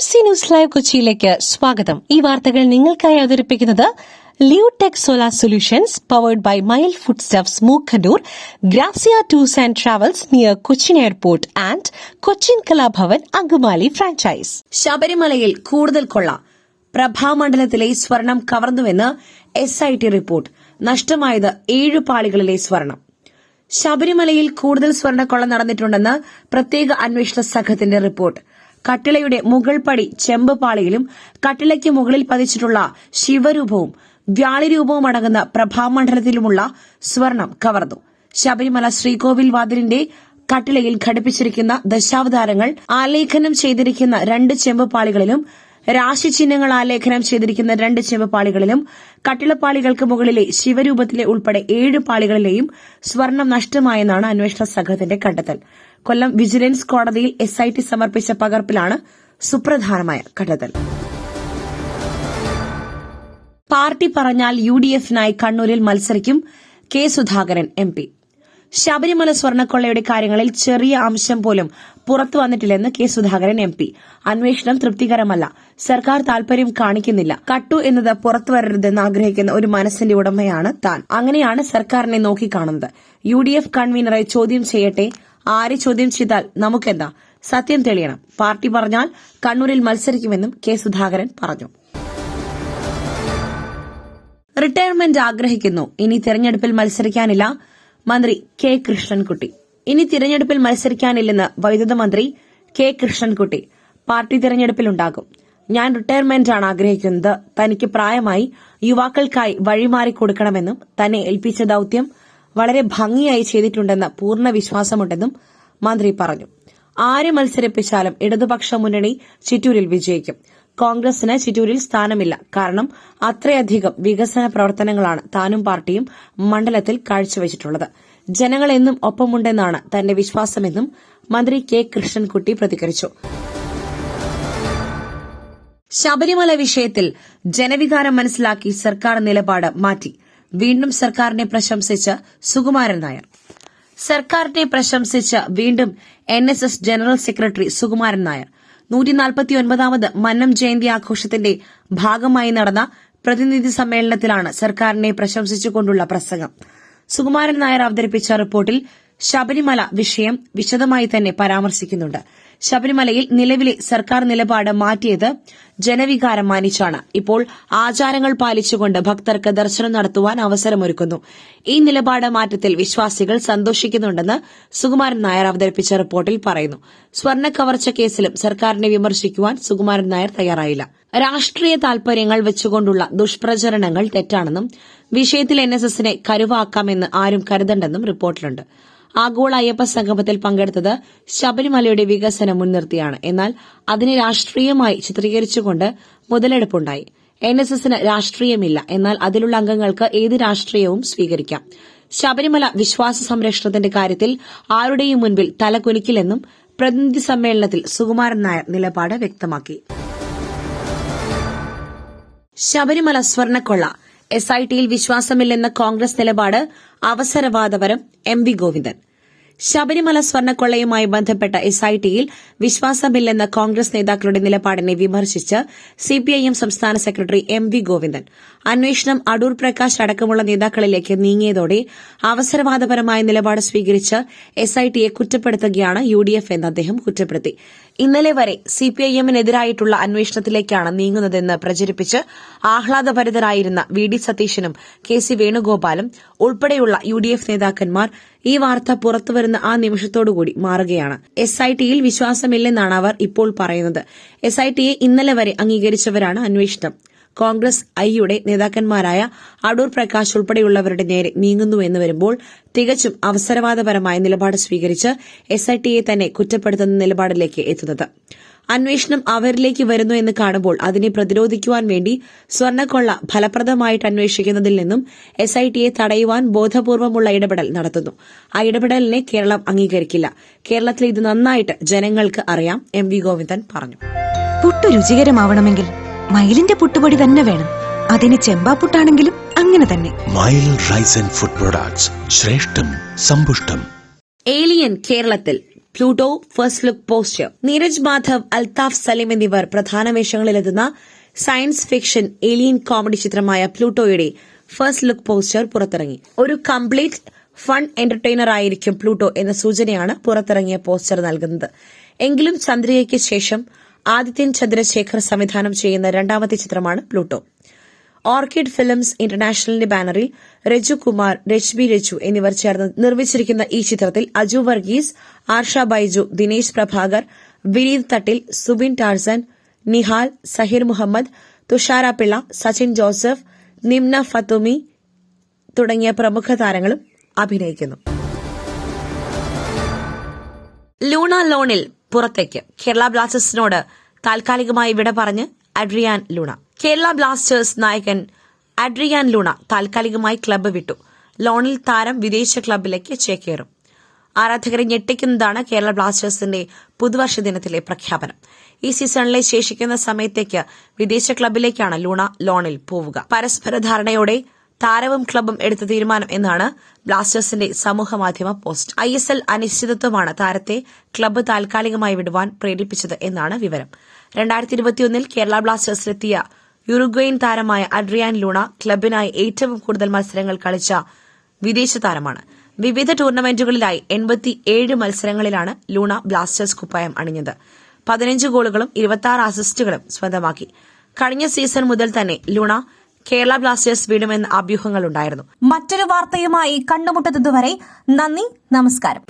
C news live കൊച്ചിയിലേക്ക് സ്വാഗതം. ഈ വാർത്തകൾ നിങ്ങൾക്കായി അവതരിപ്പിക്കുന്നത് Leotech solar solutions powered by mile food stuffs Mookkannoor, Grazia tours and travels near Cochin airport and Cochin Kalabhavan Angamaly franchise. ശബരിമലയിൽ കൂടുതൽ കൊള്ള, പ്രഭാമണ്ഡലത്തിലെ സ്വർണം കവർന്നുവെന്ന് SIT റിപ്പോർട്ട്. നഷ്ടമായത് 7 പാളികളിലെ സ്വർണം. ശബരിമലയിൽ കൂടുതൽ സ്വർണ്ണക്കൊള്ള നടന്നിട്ടുണ്ടെന്ന് പ്രത്യേക അന്വേഷണ സംഘത്തിന്റെ റിപ്പോർട്ട്. കട്ടിളയുടെ മുകൾ പടി ചെമ്പ് പാളിയിലും കട്ടിളയ്ക്ക് മുകളിൽ പതിച്ചിട്ടുള്ള ശിവരൂപവും വ്യാളിരൂപവും അടങ്ങുന്ന പ്രഭാമണ്ഡലത്തിലുമുള്ള സ്വർണം കവർന്നു. ശബരിമല ശ്രീകോവിൽ വാതിലിന്റെ കട്ടിളയിൽ ഘടിപ്പിച്ചിരിക്കുന്ന ദശാവതാരങ്ങൾ ആലേഖനം ചെയ്തിരിക്കുന്ന 2 ചെമ്പ് പാളികളിലും രാശിചിഹ്നങ്ങൾ ആലേഖനം ചെയ്തിരിക്കുന്ന 2 ചെമ്പ് പാളികളിലും കട്ടിളപ്പാളികൾക്ക് മുകളിലെ ശിവരൂപത്തിലെ ഉൾപ്പെടെ 7 പാളികളിലെയും സ്വർണം നഷ്ടമായെന്നാണ് അന്വേഷണ സംഘത്തിന്റെ കണ്ടെത്തൽ. കൊല്ലം വിജിലൻസ് കോടതിയിൽ SIT സമർപ്പിച്ച പകർപ്പിലാണ് സുപ്രധാനമായ കണ്ടെത്തൽ. പാർട്ടി പറഞ്ഞാൽ UDF-നായി കണ്ണൂരിൽ മത്സരിക്കും കെ സുധാകരൻ MP. ശബരിമല സ്വർണ്ണക്കൊള്ളയുടെ കാര്യങ്ങളിൽ ചെറിയ അംശം പോലും പുറത്തു വന്നിട്ടില്ലെന്ന് കെ സുധാകരൻ MP. അന്വേഷണം തൃപ്തികരമല്ല, സർക്കാർ താൽപര്യം കാണിക്കുന്നില്ല, കട്ടു എന്നത് പുറത്തുവരരുതെന്ന് ആഗ്രഹിക്കുന്ന ഒരു മനസ്സിന്റെ ഉടമയാണ് താൻ. അങ്ങനെയാണ് സർക്കാരിനെ നോക്കിക്കാണുന്നത്. UDF കൺവീനറെ ചോദ്യം ചെയ്യട്ടെ, ആരെ ചോദ്യം ചെയ്താൽ നമുക്കെന്താ, സത്യം തെളിയണം. പാർട്ടി പറഞ്ഞാൽ കണ്ണൂരിൽ മത്സരിക്കുമെന്നും കെ സുധാകരൻ പറഞ്ഞു. റിട്ടയർമെന്റ് ആഗ്രഹിക്കുന്നു, ഇനി തെരഞ്ഞെടുപ്പിൽ മത്സരിക്കാനില്ല മന്ത്രി കെ കൃഷ്ണൻകുട്ടി. ഇനി തിരഞ്ഞെടുപ്പിൽ മത്സരിക്കാനില്ലെന്ന് വൈദ്യുത മന്ത്രി കെ കൃഷ്ണൻകുട്ടി. പാർട്ടി തിരഞ്ഞെടുപ്പിലുണ്ടാകും. ഞാൻ റിട്ടയർമെന്റാണ് ആഗ്രഹിക്കുന്നത്. തനിക്ക് പ്രായമായി, യുവാക്കൾക്കായി വഴിമാറി കൊടുക്കണമെന്നും തന്നെ ഏൽപ്പിച്ച ദൌത്യം വളരെ ഭംഗിയായി ചെയ്തിട്ടുണ്ടെന്ന് പൂർണ്ണ വിശ്വാസമുണ്ടെന്നും മന്ത്രി പറഞ്ഞു. ആരെ മത്സരിപ്പിച്ചാലും ഇടതുപക്ഷ മുന്നണി ചിറ്റൂരിൽ വിജയിക്കും. കോൺഗ്രസിന് ചിറ്റൂരിൽ സ്ഥാനമില്ല. കാരണം അത്രയധികം വികസന പ്രവർത്തനങ്ങളാണ് താനും പാർട്ടിയും മണ്ഡലത്തിൽ കാഴ്ചവച്ചിട്ടുള്ളത്. ജനങ്ങൾ എന്നും ഒപ്പമുണ്ടെന്നാണ് തന്റെ വിശ്വാസമെന്നും മന്ത്രി കെ കൃഷ്ണൻകുട്ടി പ്രതികരിച്ചു. ശബരിമല വിഷയത്തിൽ ജനവികാരം മനസ്സിലാക്കി സർക്കാർ നിലപാട് മാറ്റി. വീണ്ടും സർക്കാരിനെ പ്രശംസിച്ച് സുകുമാരൻ നായർ. സർക്കാരിനെ പ്രശംസിച്ച് വീണ്ടും NSS general secretary Sukumaran Nair. 149ാമത് മന്നം ജയന്തി ആഘോഷത്തിന്റെ ഭാഗമായി നടന്ന പ്രതിനിധി സമ്മേളനത്തിലാണ് സർക്കാരിനെ പ്രശംസിച്ചുകൊണ്ടുള്ള പ്രസംഗം. സുകുമാരൻ നായർ അവതരിപ്പിച്ച റിപ്പോർട്ടിൽ ശബരിമല വിഷയം വിശദമായി തന്നെ പരാമർശിക്കുന്നുണ്ട്. ശബരിമലയിൽ നിലവിലെ സർക്കാർ നിലപാട് മാറ്റിയത് ജനവികാരം മാനിച്ചാണ്. ഇപ്പോൾ ആചാരങ്ങൾ പാലിച്ചുകൊണ്ട് ഭക്തർക്ക് ദർശനം നടത്തുവാൻ അവസരമൊരുക്കുന്നു. ഈ നിലപാട് മാറ്റത്തിൽ വിശ്വാസികൾ സന്തോഷിക്കുന്നുണ്ടെന്ന് സുകുമാരൻ നായർ അവതരിപ്പിച്ച റിപ്പോർട്ടിൽ പറയുന്നു. സ്വർണ്ണ കവർച്ച കേസിലും സർക്കാരിനെ വിമർശിക്കുവാൻ സുകുമാരൻ നായർ തയ്യാറായില്ല. രാഷ്ട്രീയ താൽപര്യങ്ങൾ വെച്ചുകൊണ്ടുള്ള ദുഷ്പ്രചരണങ്ങൾ തെറ്റാണെന്നും വിഷയത്തിൽ NSSനെ കരുവാക്കാമെന്ന് ആരും കരുതണ്ടെന്നും റിപ്പോർട്ടിലുണ്ട്. ആഗോള അയ്യപ്പ സംഗമത്തിൽ പങ്കെടുത്തത് ശബരിമലയുടെ വികസനം മുൻനിർത്തിയാണ്. എന്നാൽ അതിനെ രാഷ്ട്രീയമായി ചിത്രീകരിച്ചുകൊണ്ട് മുതലെടുപ്പുണ്ടായി. NSSന് രാഷ്ട്രീയമില്ല, എന്നാൽ അതിലുള്ള അംഗങ്ങൾക്ക് ഏത് രാഷ്ട്രീയവും സ്വീകരിക്കാം. ശബരിമല വിശ്വാസ സംരക്ഷണത്തിന്റെ കാര്യത്തിൽ ആരുടെയും മുൻപിൽ തലകുനിക്കില്ലെന്നും പ്രതിനിധി സമ്മേളനത്തിൽ സുകുമാരൻ നായർ നിലപാട് വ്യക്തമാക്കി. ശബരിമല സ്വർണ്ണക്കൊള്ള, SITയിൽ വിശ്വാസമില്ലെന്ന കോൺഗ്രസ് നിലപാട് അവസരവാദപരം MV ഗോവിന്ദൻ. ശബരിമല സ്വർണ്ണക്കൊള്ളയുമായി ബന്ധപ്പെട്ട SITയിൽ വിശ്വാസമില്ലെന്ന കോൺഗ്രസ് നേതാക്കളുടെ നിലപാടിനെ വിമർശിച്ച് CPIM സംസ്ഥാന സെക്രട്ടറി MV ഗോവിന്ദൻ. അന്വേഷണം അടൂർ പ്രകാശ് അടക്കമുള്ള നേതാക്കളിലേക്ക് നീങ്ങിയതോടെ അവസരവാദപരമായ നിലപാട് സ്വീകരിച്ച് SITയെ കുറ്റപ്പെടുത്തുകയാണ് UDF എന്ന് അദ്ദേഹം കുറ്റപ്പെടുത്തി. ഇന്നലെ വരെ CPIMനെതിരായിട്ടുള്ള അന്വേഷണത്തിലേക്കാണ് നീങ്ങുന്നതെന്ന് പ്രചരിപ്പിച്ച് ആഹ്ലാദഭരിതരായിരുന്ന VD സതീശനും KC വേണുഗോപാലും ഉൾപ്പെടെയുള്ള UDF നേതാക്കന്മാർ ഈ വാർത്ത പുറത്തുവരുന്ന ആ നിമിഷത്തോടുകൂടി മാറുകയാണ്. SITയിൽ വിശ്വാസമില്ലെന്നാണ് അവർ ഇപ്പോൾ പറയുന്നത്. SITയെ ഇന്നലെ വരെ അംഗീകരിച്ചവരാണ് അന്വേഷണം. കോൺഗ്രസ് ഐയുടെ നേതാക്കന്മാരായ അടൂർ പ്രകാശ് ഉൾപ്പെടെയുള്ളവരുടെ നേരെ നീങ്ങുന്നുവെന്ന് വരുമ്പോൾ തികച്ചും അവസരവാദപരമായ നിലപാട് സ്വീകരിച്ച് SITയെ തന്നെ കുറ്റപ്പെടുത്തുന്ന നിലപാടിലേക്ക് എത്തുന്നത്. അന്വേഷണം അവരിലേക്ക് വരുന്നു എന്ന് കാണുമ്പോൾ അതിനെ പ്രതിരോധിക്കുവാൻ വേണ്ടി സ്വർണ്ണക്കൊള്ള ഫലപ്രദമായിട്ട് അന്വേഷിക്കുന്നതിൽ നിന്നും SITയെ തടയുവാൻ ബോധപൂർവമുള്ള ഇടപെടൽ നടത്തുന്നു. ആ ഇടപെടലിനെ കേരളം അംഗീകരിക്കില്ല. കേരളത്തിൽ ഇത് നന്നായിട്ട് ജനങ്ങൾക്ക് അറിയാം, MV ഗോവിന്ദൻ പറഞ്ഞു. പുട്ടു രുചികരമാവണമെങ്കിൽ മയിലിന്റെ പുട്ടുപൊടി തന്നെ വേണം. അതിന് ചെമ്പാപ്പുട്ടാണെങ്കിലും അങ്ങനെ തന്നെ. മയിൽ റൈസ് ആൻഡ് ഫുഡ് പ്രൊഡക്ട്സ്, ശ്രേഷ്ഠം സമ്പുഷ്ടം. ഏലിയൻ കേരളത്തിൽ Pluto first look poster. Neeraj Madhav, Althaf Salim എന്നിവർ പ്രധാന വേഷങ്ങളിലെത്തുന്ന സയൻസ് ഫിക്ഷൻ ഏലിയൻ കോമഡി ചിത്രമായ പ്ലൂട്ടോയുടെ ഫസ്റ്റ് ലുക്ക് പോസ്റ്റർ പുറത്തിറങ്ങി. ഒരു കംപ്ലീറ്റ് ഫൺ എന്റർടൈനർ ആയിരിക്കും പ്ലൂട്ടോ എന്ന സൂചനയാണ് പുറത്തിറങ്ങിയ പോസ്റ്റർ നൽകുന്നത്. എങ്കിലും ചന്ദ്രികയ്ക്ക് ശേഷം ആദിത്യൻ ചന്ദ്രശേഖർ സംവിധാനം ചെയ്യുന്ന രണ്ടാമത്തെ ചിത്രമാണ് പ്ലൂട്ടോ. ഓർക്കിഡ് ഫിലിംസ് ഇന്റർനാഷണലിന്റെ ബാനറിൽ രജു കുമാർ, രശ്മി രജു എന്നിവർ ചേർന്ന് നിർമ്മിച്ചിരിക്കുന്ന ഈ ചിത്രത്തിൽ അജു വർഗീസ്, ആർഷ ബൈജു, ദിനേശ് പ്രഭാകർ, വിനീത് തട്ടിൽ, സുബിൻ ടാർസൻ, നിഹാൽ, സഹീർ മുഹമ്മദ്, തുഷാര പിള്ള, സച്ചിൻ ജോസഫ്, നിംന ഫത്തുമി തുടങ്ങിയ പ്രമുഖ താരങ്ങളും അഭിനയിക്കുന്നു. ലൂണ ലോണിൽ പുറത്തേക്ക്. കേരള ബ്ലാസ്റ്റേഴ്സിനോട് താൽക്കാലികമായി വിട പറഞ്ഞ് അഡ്രിയാൻ ലൂണ. കേരള ബ്ലാസ്റ്റേഴ്സ് നായകൻ അഡ്രിയാൻ ലൂണ താൽക്കാലികമായി ക്ലബ്ബ് വിട്ടു. ലോണിൽ താരം വിദേശ ക്ലബ്ബിലേക്ക് ചേക്കേറും. ആരാധകരെ ഞെട്ടിക്കുന്നതാണ് കേരള ബ്ലാസ്റ്റേഴ്സിന്റെ പുതുവർഷ ദിനത്തിലെ പ്രഖ്യാപനം. ഈ സീസണിലെ ശേഷിക്കുന്ന സമയത്തേക്ക് വിദേശ ക്ലബ്ബിലേക്കാണ് ലൂണ ലോണിൽ പോവുക. പരസ്പര ധാരണയോടെ താരവും ക്ലബ്ബും എടുത്ത തീരുമാനം എന്നാണ് ബ്ലാസ്റ്റേഴ്സിന്റെ സമൂഹമാധ്യമ പോസ്റ്റ്. ISL അനിശ്ചിതത്വമാണ് താരത്തെ ക്ലബ്ബ് താൽക്കാലികമായി വിടുവാൻ പ്രേരിപ്പിച്ചത് എന്നാണ് വിവരം. 2021 കേരള ബ്ലാസ്റ്റേഴ്സിലെത്തിയ യുറുഗ്വേൻ താരമായ അഡ്രിയാൻ ലൂണ ക്ലബിനായി ഏറ്റവും കൂടുതൽ മത്സരങ്ങൾ കളിച്ച വിദേശ താരമാണ്. വിവിധ ടൂർണമെന്റുകളിലായി 87 മത്സരങ്ങളിലാണ് ലൂണ ബ്ലാസ്റ്റേഴ്സ് കുപ്പായം അണിഞ്ഞത്. 15 ഗോളുകളും 26 അസിസ്റ്റുകളും സ്വന്തമാക്കി. കഴിഞ്ഞ സീസൺ മുതൽ തന്നെ ലൂണ കേരള ബ്ലാസ്റ്റേഴ്സ് വിടുമെന്ന അഭ്യൂഹങ്ങളുണ്ടായിരുന്നു. മറ്റൊരു വാർത്തയുമായി കണ്ടുമുട്ടുന്നതുവരെ നന്ദി, നമസ്കാരം.